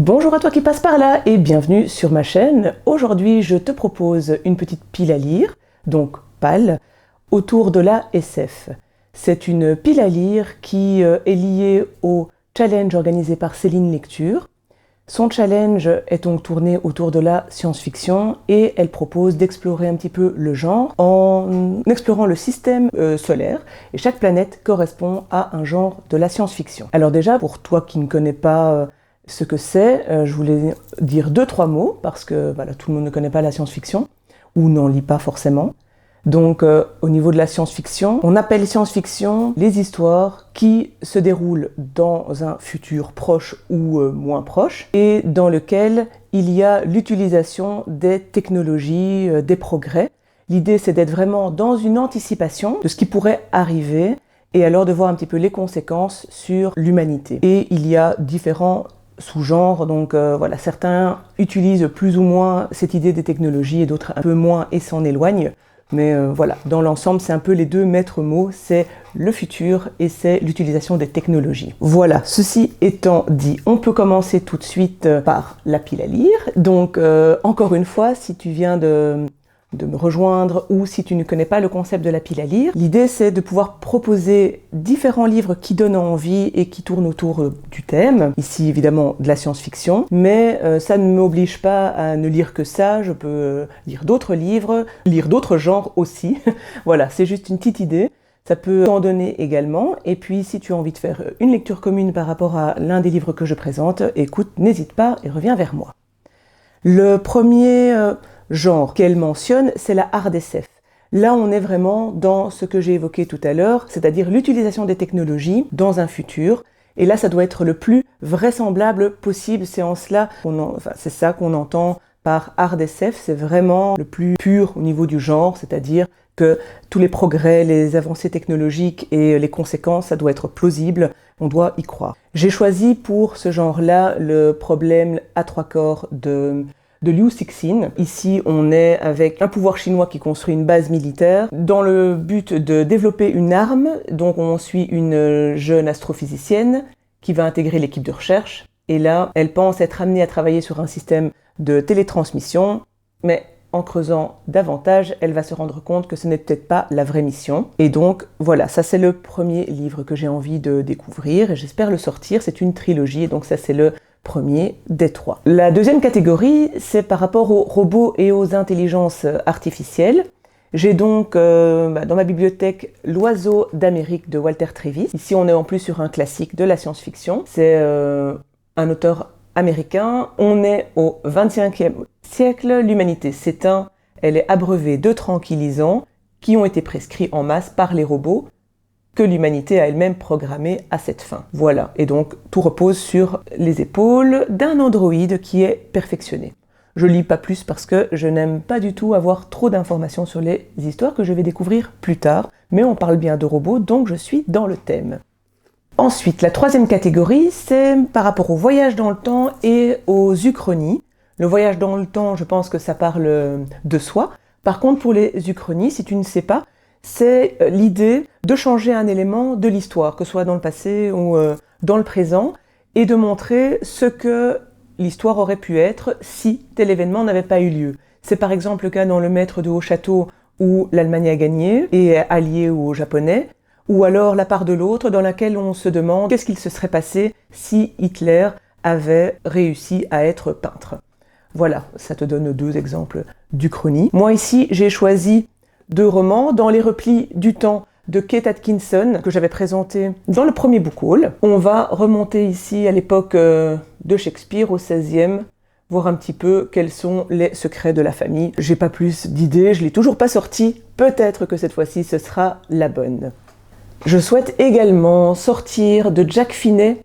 Bonjour à toi qui passe par là et bienvenue sur ma chaîne. Aujourd'hui, je te propose une petite pile à lire, donc PAL, autour de la SF. C'est une pile à lire qui est liée au challenge organisé par Céline Lecture. Son challenge est donc tourné autour de la science-fiction et elle propose d'explorer un petit peu le genre en explorant le système solaire, et chaque planète correspond à un genre de la science-fiction. Alors déjà, pour toi qui ne connais pas ce que c'est, je voulais dire 2-3 mots parce que voilà, tout le monde ne connaît pas la science-fiction ou n'en lit pas forcément. Donc au niveau de la science-fiction, on appelle science-fiction les histoires qui se déroulent dans un futur proche ou moins proche et dans lequel il y a l'utilisation des technologies, des progrès. L'idée, c'est d'être vraiment dans une anticipation de ce qui pourrait arriver et alors de voir un petit peu les conséquences sur l'humanité. Et il y a différents sous-genres, donc voilà, certains utilisent plus ou moins cette idée des technologies et d'autres un peu moins et s'en éloignent. Mais voilà, dans l'ensemble, c'est un peu les deux maîtres mots, c'est le futur et c'est l'utilisation des technologies. Voilà, ceci étant dit, on peut commencer tout de suite par la pile à lire. Donc, encore une fois, si tu viens de me rejoindre ou si tu ne connais pas le concept de la pile à lire, l'idée c'est de pouvoir proposer différents livres qui donnent envie et qui tournent autour du thème, ici évidemment de la science-fiction, mais ça ne m'oblige pas à ne lire que ça, je peux lire d'autres livres, lire d'autres genres aussi, voilà, c'est juste une petite idée. Ça peut en donner également, et puis si tu as envie de faire une lecture commune par rapport à l'un des livres que je présente, écoute, n'hésite pas et reviens vers moi. Le premier genre qu'elle mentionne, c'est la hard SF. Là, on est vraiment dans ce que j'ai évoqué tout à l'heure, c'est-à-dire l'utilisation des technologies dans un futur. Et là, ça doit être le plus vraisemblable possible. C'est en cela, c'est ça qu'on entend par hard SF. C'est vraiment le plus pur au niveau du genre, c'est-à-dire que tous les progrès, les avancées technologiques et les conséquences, ça doit être plausible. On doit y croire. J'ai choisi pour ce genre-là le problème à trois corps de Liu Cixin. Ici, on est avec un pouvoir chinois qui construit une base militaire dans le but de développer une arme. Donc, on suit une jeune astrophysicienne qui va intégrer l'équipe de recherche. Et là, elle pense être amenée à travailler sur un système de télétransmission, mais en creusant davantage, elle va se rendre compte que ce n'est peut-être pas la vraie mission. Et donc, voilà, ça c'est le premier livre que j'ai envie de découvrir et j'espère le sortir. C'est une trilogie, et donc ça c'est le premier des trois. La deuxième catégorie, c'est par rapport aux robots et aux intelligences artificielles. J'ai donc dans ma bibliothèque L'Oiseau d'Amérique de Walter Tevis. Ici, on est en plus sur un classique de la science-fiction. C'est un auteur américain. On est au XXe siècle. L'humanité s'éteint. Elle est abreuvée de tranquillisants qui ont été prescrits en masse par les robots que l'humanité a elle-même programmé à cette fin. Voilà, et donc tout repose sur les épaules d'un androïde qui est perfectionné. Je lis pas plus parce que je n'aime pas du tout avoir trop d'informations sur les histoires que je vais découvrir plus tard, mais on parle bien de robots, donc je suis dans le thème. Ensuite, la troisième catégorie, c'est par rapport au voyage dans le temps et aux uchronies. Le voyage dans le temps, je pense que ça parle de soi. Par contre, pour les uchronies, si tu ne sais pas, c'est l'idée de changer un élément de l'histoire, que ce soit dans le passé ou dans le présent, et de montrer ce que l'histoire aurait pu être si tel événement n'avait pas eu lieu. C'est par exemple le cas dans Le Maître de Haut-Château où l'Allemagne a gagné et est alliée aux Japonais, ou alors La part de l'autre dans laquelle on se demande qu'est-ce qu'il se serait passé si Hitler avait réussi à être peintre. Voilà, ça te donne deux exemples d'uchronie. Moi ici, j'ai choisi deux romans dans les replis du temps de Kate Atkinson que j'avais présenté dans le premier book haul. On va remonter ici à l'époque de Shakespeare au XVIe, voir un petit peu quels sont les secrets de la famille. J'ai pas plus d'idées, je l'ai toujours pas sorti. Peut-être que cette fois-ci ce sera la bonne. Je souhaite également sortir de Jack Finney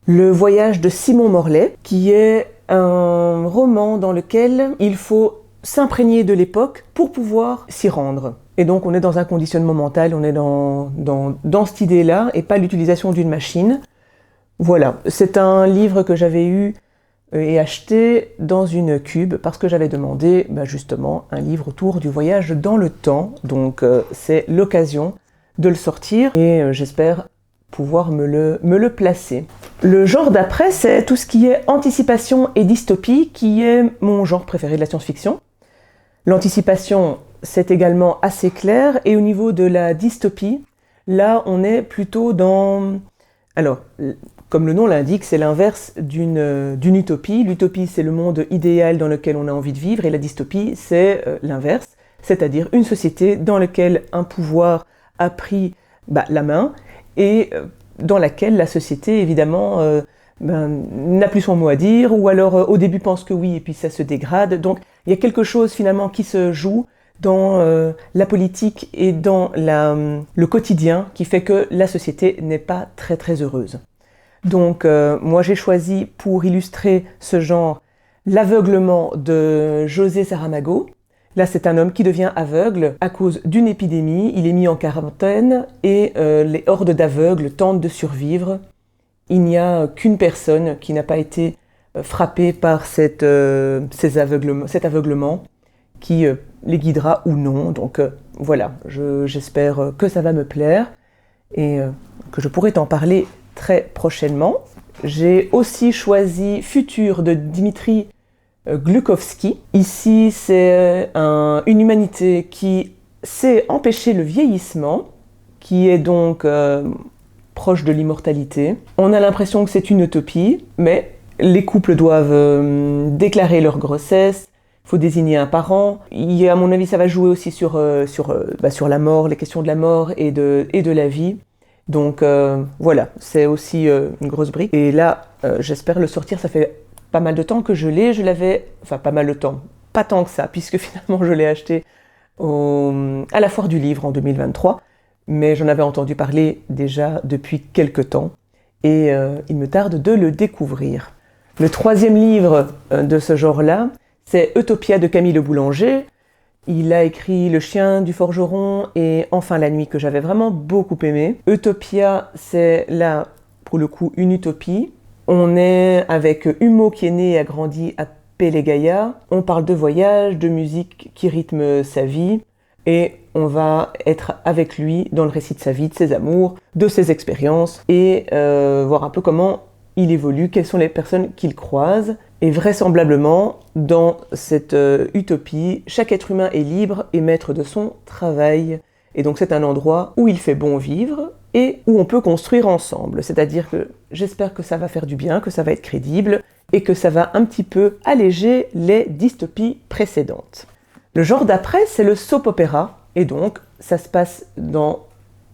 Le Voyage de Simon Morley, qui est un roman dans lequel il faut s'imprégner de l'époque pour pouvoir s'y rendre. Et donc on est dans un conditionnement mental, on est dans cette idée-là et pas l'utilisation d'une machine. Voilà, c'est un livre que j'avais eu et acheté dans une cube parce que j'avais demandé justement un livre autour du voyage dans le temps. Donc c'est l'occasion de le sortir et j'espère pouvoir me le placer. Le genre d'après, c'est tout ce qui est anticipation et dystopie, qui est mon genre préféré de la science-fiction. L'anticipation, c'est également assez clair, et au niveau de la dystopie, là, on est plutôt dans... Alors, comme le nom l'indique, c'est l'inverse d'une utopie. L'utopie, c'est le monde idéal dans lequel on a envie de vivre, et la dystopie, c'est l'inverse, c'est-à-dire une société dans laquelle un pouvoir a pris la main, et dans laquelle la société, évidemment, n'a plus son mot à dire, ou alors au début pense que oui, et puis ça se dégrade. Donc il y a quelque chose finalement qui se joue dans la politique et dans le quotidien qui fait que la société n'est pas très très heureuse. Donc moi j'ai choisi pour illustrer ce genre l'aveuglement de José Saramago. Là, c'est un homme qui devient aveugle à cause d'une épidémie. Il est mis en quarantaine et les hordes d'aveugles tentent de survivre. Il n'y a qu'une personne qui n'a pas été frappée par cet aveuglement qui les guidera ou non. Donc voilà, j'espère que ça va me plaire et que je pourrai t'en parler très prochainement. J'ai aussi choisi Futur de Dimitri Glukovski. Ici, c'est une humanité qui sait empêcher le vieillissement, qui est donc proche de l'immortalité. On a l'impression que c'est une utopie, mais les couples doivent déclarer leur grossesse, il faut désigner un parent. À mon avis, ça va jouer aussi sur la mort, les questions de la mort et de la vie. Donc voilà, c'est aussi une grosse brique. Et là, j'espère le sortir, ça fait pas mal de temps que je l'avais, enfin pas mal de temps, pas tant que ça, puisque finalement je l'ai acheté à la foire du livre en 2023, mais j'en avais entendu parler déjà depuis quelques temps, et il me tarde de le découvrir. Le troisième livre de ce genre-là, c'est Utopia de Camille Le Boulanger. Il a écrit Le chien du forgeron et Enfin la nuit, que j'avais vraiment beaucoup aimé. Utopia, c'est là, pour le coup, une utopie. On est avec Humo qui est né et a grandi à Pellegaya. On parle de voyage, de musique qui rythme sa vie, et on va être avec lui dans le récit de sa vie, de ses amours, de ses expériences, et voir un peu comment il évolue, quelles sont les personnes qu'il croise. Et vraisemblablement, dans cette utopie, chaque être humain est libre et maître de son travail. Et donc c'est un endroit où il fait bon vivre et où on peut construire ensemble. C'est-à-dire que j'espère que ça va faire du bien, que ça va être crédible et que ça va un petit peu alléger les dystopies précédentes. Le genre d'après, c'est le soap opéra, et donc ça se passe dans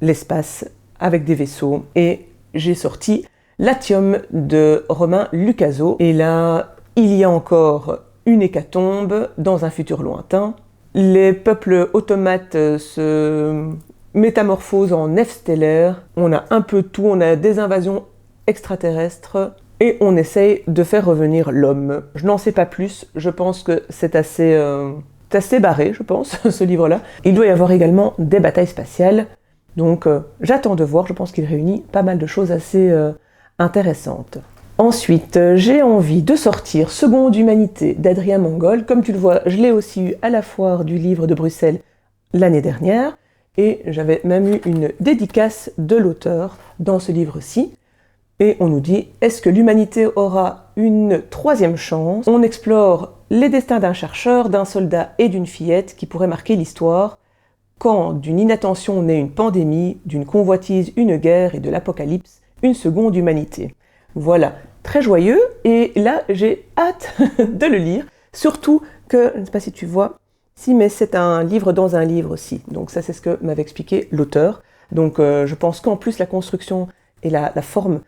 l'espace avec des vaisseaux. Et j'ai sorti Latium de Romain Lucaso. Et là, il y a encore une hécatombe dans un futur lointain. Les peuples automates se métamorphosent en nefs stellaires. On a un peu tout, on a des invasions extraterrestres et on essaye de faire revenir l'homme. Je n'en sais pas plus, je pense que c'est assez barré, je pense, ce livre-là. Il doit y avoir également des batailles spatiales, donc j'attends de voir, je pense qu'il réunit pas mal de choses assez intéressantes. Ensuite, j'ai envie de sortir Seconde Humanité d'Adrien Mongol. Comme tu le vois, je l'ai aussi eu à la foire du livre de Bruxelles l'année dernière, et j'avais même eu une dédicace de l'auteur dans ce livre-ci. Et on nous dit, est-ce que l'humanité aura une troisième chance? On explore les destins d'un chercheur, d'un soldat et d'une fillette qui pourraient marquer l'histoire, quand d'une inattention naît une pandémie, d'une convoitise une guerre et de l'apocalypse une seconde humanité. Voilà, très joyeux, et là j'ai hâte de le lire, surtout que, je ne sais pas si tu vois, si, mais c'est un livre dans un livre aussi, donc ça c'est ce que m'avait expliqué l'auteur, donc je pense qu'en plus la construction et la forme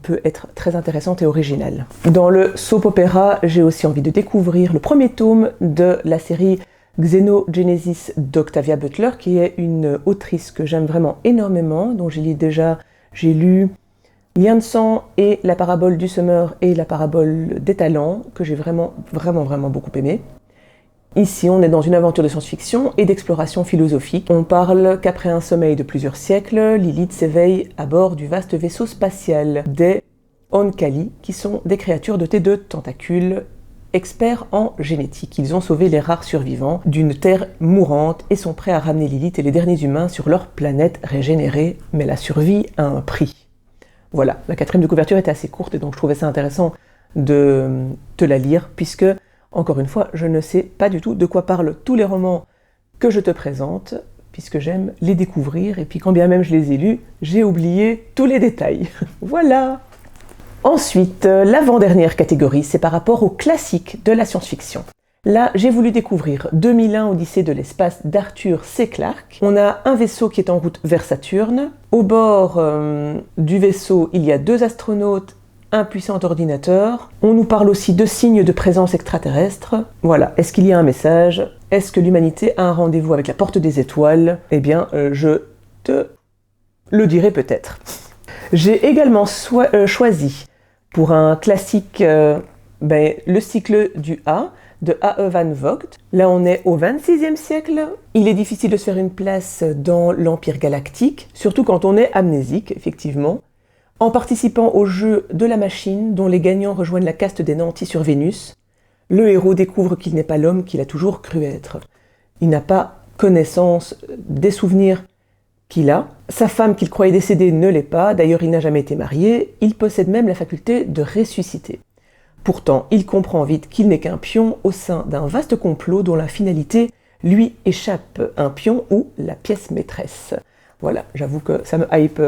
peut être très intéressante et originale. Dans le soap opéra, j'ai aussi envie de découvrir le premier tome de la série Xenogenesis d'Octavia Butler, qui est une autrice que j'aime vraiment énormément, dont j'ai lu Lien de sang et la parabole du semeur et la parabole des talents, que j'ai vraiment beaucoup aimé. Ici, on est dans une aventure de science-fiction et d'exploration philosophique. On parle qu'après un sommeil de plusieurs siècles, Lilith s'éveille à bord du vaste vaisseau spatial des Onkali, qui sont des créatures dotées de tentacules, experts en génétique. Ils ont sauvé les rares survivants d'une Terre mourante et sont prêts à ramener Lilith et les derniers humains sur leur planète régénérée, mais la survie a un prix. Voilà, la 4e de couverture était assez courte et donc je trouvais ça intéressant de te la lire puisque, encore une fois, je ne sais pas du tout de quoi parlent tous les romans que je te présente puisque j'aime les découvrir et puis quand bien même je les ai lus, j'ai oublié tous les détails. Voilà. Ensuite, l'avant-dernière catégorie, c'est par rapport aux classiques de la science-fiction. Là, j'ai voulu découvrir 2001 Odyssée de l'espace d'Arthur C. Clarke. On a un vaisseau qui est en route vers Saturne. Au bord du vaisseau, il y a 2 astronautes, un puissant ordinateur. On nous parle aussi de signes de présence extraterrestre. Voilà, est-ce qu'il y a un message? Est-ce que l'humanité a un rendez-vous avec la porte des étoiles? Eh bien, je te le dirai peut-être. J'ai également choisi pour un classique le cycle du A, de A.E. van Vogt. Là, on est au XXVIe siècle. Il est difficile de se faire une place dans l'Empire galactique, surtout quand on est amnésique, effectivement. En participant au jeu de la machine, dont les gagnants rejoignent la caste des nantis sur Vénus, le héros découvre qu'il n'est pas l'homme qu'il a toujours cru être. Il n'a pas connaissance des souvenirs qu'il a. Sa femme qu'il croyait décédée ne l'est pas, d'ailleurs il n'a jamais été marié, il possède même la faculté de ressusciter. Pourtant, il comprend vite qu'il n'est qu'un pion au sein d'un vaste complot dont la finalité lui échappe, un pion ou la pièce maîtresse. Voilà, j'avoue que ça me hype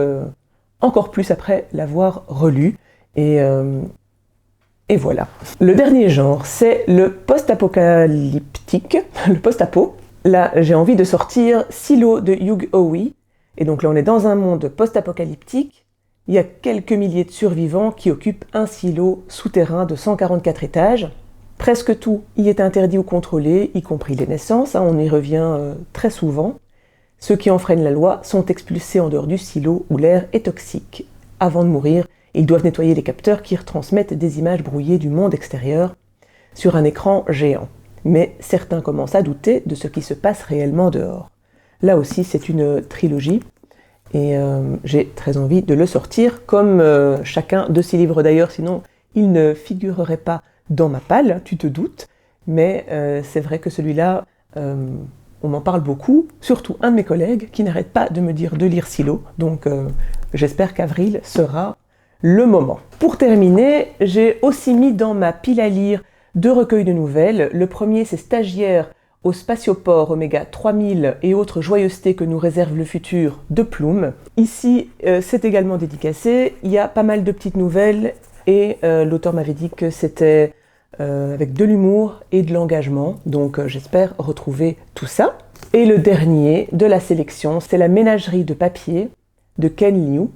encore plus après l'avoir relu, et voilà. Le dernier genre, c'est le post-apocalyptique, le post-apo. Là, j'ai envie de sortir Silo de Hugh Howey, et donc là on est dans un monde post-apocalyptique. Il y a quelques milliers de survivants qui occupent un silo souterrain de 144 étages. Presque tout y est interdit ou contrôlé, y compris les naissances, on y revient très souvent. Ceux qui enfreignent la loi sont expulsés en dehors du silo où l'air est toxique. Avant de mourir, ils doivent nettoyer les capteurs qui retransmettent des images brouillées du monde extérieur sur un écran géant. Mais certains commencent à douter de ce qui se passe réellement dehors. Là aussi, c'est une trilogie. Et j'ai très envie de le sortir, comme chacun de ces livres d'ailleurs, sinon il ne figurerait pas dans ma palle, tu te doutes. Mais c'est vrai que celui-là, on m'en parle beaucoup, surtout un de mes collègues qui n'arrête pas de me dire de lire Silo, donc j'espère qu'avril sera le moment. Pour terminer, j'ai aussi mis dans ma pile à lire 2 recueils de nouvelles. Le premier, c'est Stagiaire au spatioport Oméga 3000 et autres joyeusetés que nous réserve le futur de Plume. Ici, c'est également dédicacé. Il y a pas mal de petites nouvelles et l'auteur m'avait dit que c'était avec de l'humour et de l'engagement. Donc j'espère retrouver tout ça. Et le dernier de la sélection, c'est La ménagerie de papier de Ken Liu.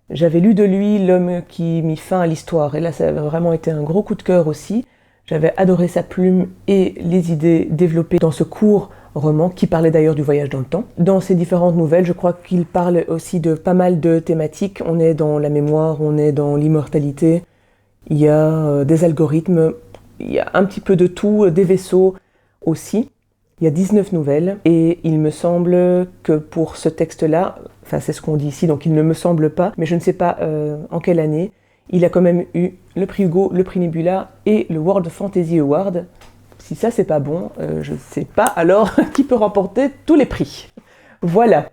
J'avais lu de lui L'homme qui mit fin à l'histoire et là ça avait vraiment été un gros coup de cœur aussi. J'avais adoré sa plume et les idées développées dans ce court roman, qui parlait d'ailleurs du voyage dans le temps. Dans ces différentes nouvelles, je crois qu'il parle aussi de pas mal de thématiques. On est dans la mémoire, on est dans l'immortalité, il y a des algorithmes, il y a un petit peu de tout, des vaisseaux aussi. Il y a 19 nouvelles et il me semble que pour ce texte-là, enfin c'est ce qu'on dit ici, donc il ne me semble pas, mais je ne sais pas en quelle année, il a quand même eu le prix Hugo, le prix Nebula et le World Fantasy Award. Si ça c'est pas bon, je ne sais pas alors qui peut remporter tous les prix. Voilà.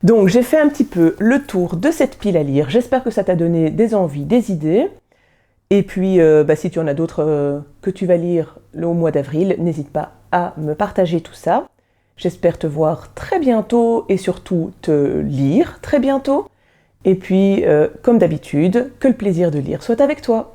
Donc j'ai fait un petit peu le tour de cette pile à lire. J'espère que ça t'a donné des envies, des idées. Et puis si tu en as d'autres que tu vas lire au mois d'avril, n'hésite pas à me partager tout ça. J'espère te voir très bientôt et surtout te lire très bientôt. Et puis, comme d'habitude, que le plaisir de lire soit avec toi.